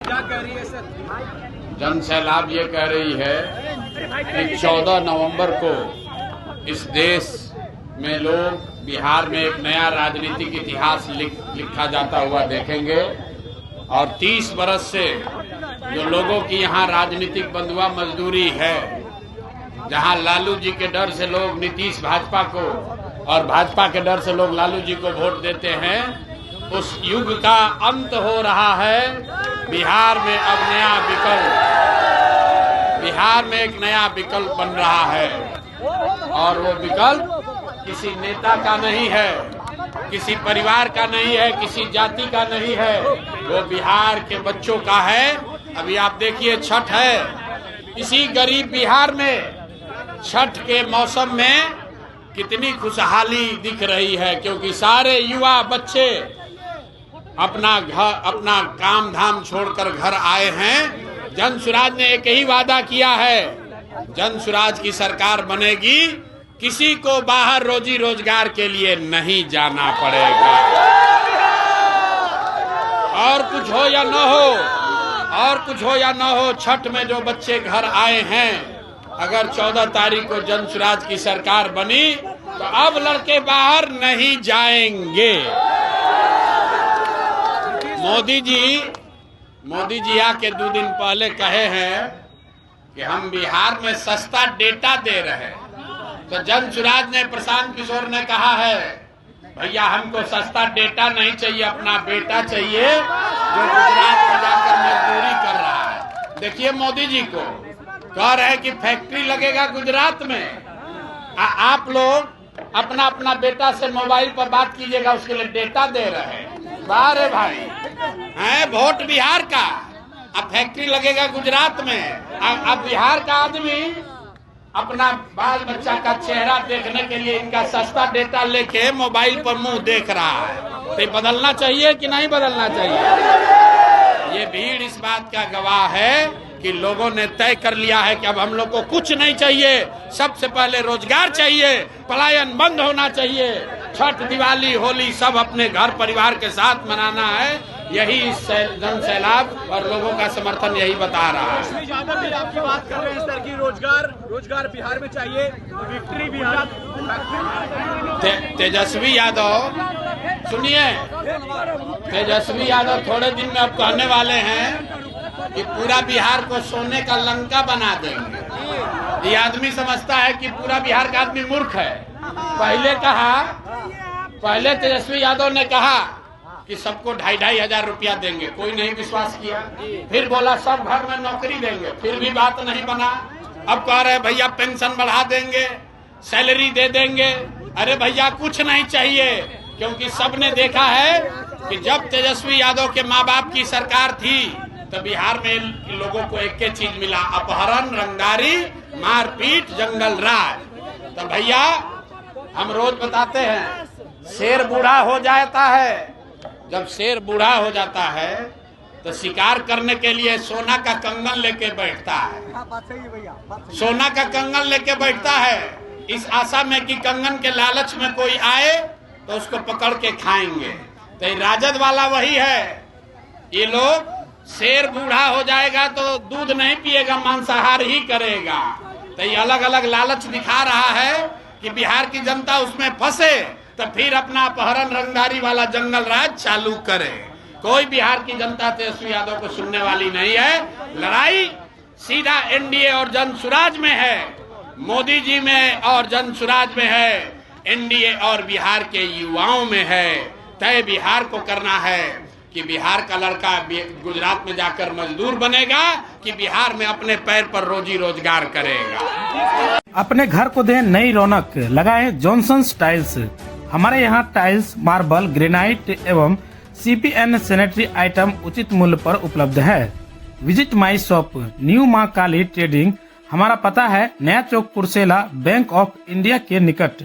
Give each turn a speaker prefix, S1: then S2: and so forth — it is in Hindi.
S1: क्या कह रही है सर?
S2: जन सैलाब ये कह रही है कि 14 नवंबर को इस देश में लोग बिहार में एक नया राजनीतिक इतिहास लिखा जाता हुआ देखेंगे और 30 बरस से जो लोगों की यहाँ राजनीतिक बंधुआ मजदूरी है, जहाँ लालू जी के डर से लोग नीतीश भाजपा को और भाजपा के डर से लोग लालू जी को वोट देते हैं, उस युग का अंत हो रहा है। बिहार में अब नया विकल्प, बिहार में एक नया विकल्प बन रहा है और वो विकल्प किसी नेता का नहीं है, किसी परिवार का नहीं है, किसी जाति का नहीं है, वो बिहार के बच्चों का है। अभी आप देखिए छठ है, इसी गरीब बिहार में छठ के मौसम में कितनी खुशहाली दिख रही है, क्योंकि सारे युवा बच्चे अपना काम धाम छोड़कर घर आए हैं। जन सुराज ने एक ही वादा किया है, जन सुराज की सरकार बनेगी, किसी को बाहर रोजी रोजगार के लिए नहीं जाना पड़ेगा। और कुछ हो या न हो, और कुछ हो या न हो, छठ में जो बच्चे घर आए हैं, अगर 14 तारीख को जन सुराज की सरकार बनी तो अब लड़के बाहर नहीं जाएंगे। मोदी जी आके 2 दिन पहले कहे हैं कि हम बिहार में सस्ता डेटा दे रहे हैं, तो जन सुराज ने, प्रशांत किशोर ने कहा है, भैया हमको सस्ता डेटा नहीं चाहिए, अपना बेटा चाहिए जो गुजरात में जाकर मजदूरी कर रहा है। देखिए मोदी जी को कह रहे हैं कि फैक्ट्री लगेगा गुजरात में, आप लोग अपना बेटा से मोबाइल पर बात कीजिएगा, उसके लिए डेटा दे रहे हैं। बारे भाई है वोट बिहार का, अब फैक्ट्री लगेगा गुजरात में। अब बिहार का आदमी अपना बाल बच्चा का चेहरा देखने के लिए इनका सस्ता डेटा लेके मोबाइल पर मुंह देख रहा है, तो ये बदलना चाहिए कि नहीं बदलना चाहिए? ये भीड़ इस बात का गवाह है कि लोगों ने तय कर लिया है कि अब हम लोग को कुछ नहीं चाहिए, सबसे पहले रोजगार चाहिए, पलायन बंद होना चाहिए, छठ दिवाली होली सब अपने घर परिवार के साथ मनाना है। यही जन सैलाब और लोगों का समर्थन यही बता रहा है।
S1: तेजस्वी यादव भी आपकी बात कर रहे हैं सर कि रोजगार बिहार में चाहिए, विक्ट्री बिहार।
S2: तेजस्वी यादव, सुनिए, तेजस्वी यादव थोड़े दिन में अब कहने वाले हैं कि पूरा बिहार को सोने का लंका बना देंगे। ये आदमी समझता है कि पूरा बिहार का आदमी मूर्ख है। पहले तेजस्वी यादव ने कहा कि सबको 2,500 हजार रुपया देंगे, कोई नहीं विश्वास किया। फिर बोला सब घर में नौकरी देंगे, फिर भी बात नहीं बना। अब कह रहे भैया पेंशन बढ़ा देंगे, सैलरी दे देंगे। अरे भैया कुछ नहीं चाहिए, क्योंकि सबने देखा है कि जब तेजस्वी यादव के माँ बाप की सरकार थी तो बिहार में लोगों को एक ही चीज मिला, अपहरण, रंगदारी, मारपीट, जंगल राज। तो भैया हम रोज बताते हैं, शेर बूढ़ा हो जाता है, जब शेर बूढ़ा हो जाता है तो शिकार करने के लिए सोना का कंगन लेके बैठता है, सोना का कंगन लेके बैठता है, इस आशा में कि कंगन के लालच में कोई आए तो उसको पकड़ के खाएंगे। तो ये राजद वाला वही है। ये लोग, शेर बूढ़ा हो जाएगा तो दूध नहीं पिएगा, मांसाहार ही करेगा। तो ये अलग अलग लालच दिखा रहा है कि बिहार की जनता उसमें फंसे तो फिर अपना अपहरण, रंगदारी वाला जंगल राज चालू करे। कोई बिहार की जनता तेजस्वी यादव को सुनने वाली नहीं है। लड़ाई सीधा एनडीए और जन सुराज में है, मोदी जी में और जन सुराज में है, एनडीए और बिहार के युवाओं में है। तय बिहार को करना है कि बिहार का लड़का गुजरात में जाकर मजदूर बनेगा कि बिहार में अपने पैर पर रोजी रोजगार करेगा।
S3: अपने घर को दें नई रौनक, लगाएं जॉनसन्स टाइल्स। हमारे यहाँ टाइल्स, मार्बल, ग्रेनाइट एवं CPN सैनिटरी आइटम उचित मूल्य पर उपलब्ध है। विजिट माई शॉप, न्यू माँ काली ट्रेडिंग। हमारा पता है नया चौक, पुरसेला, बैंक ऑफ इंडिया के निकट।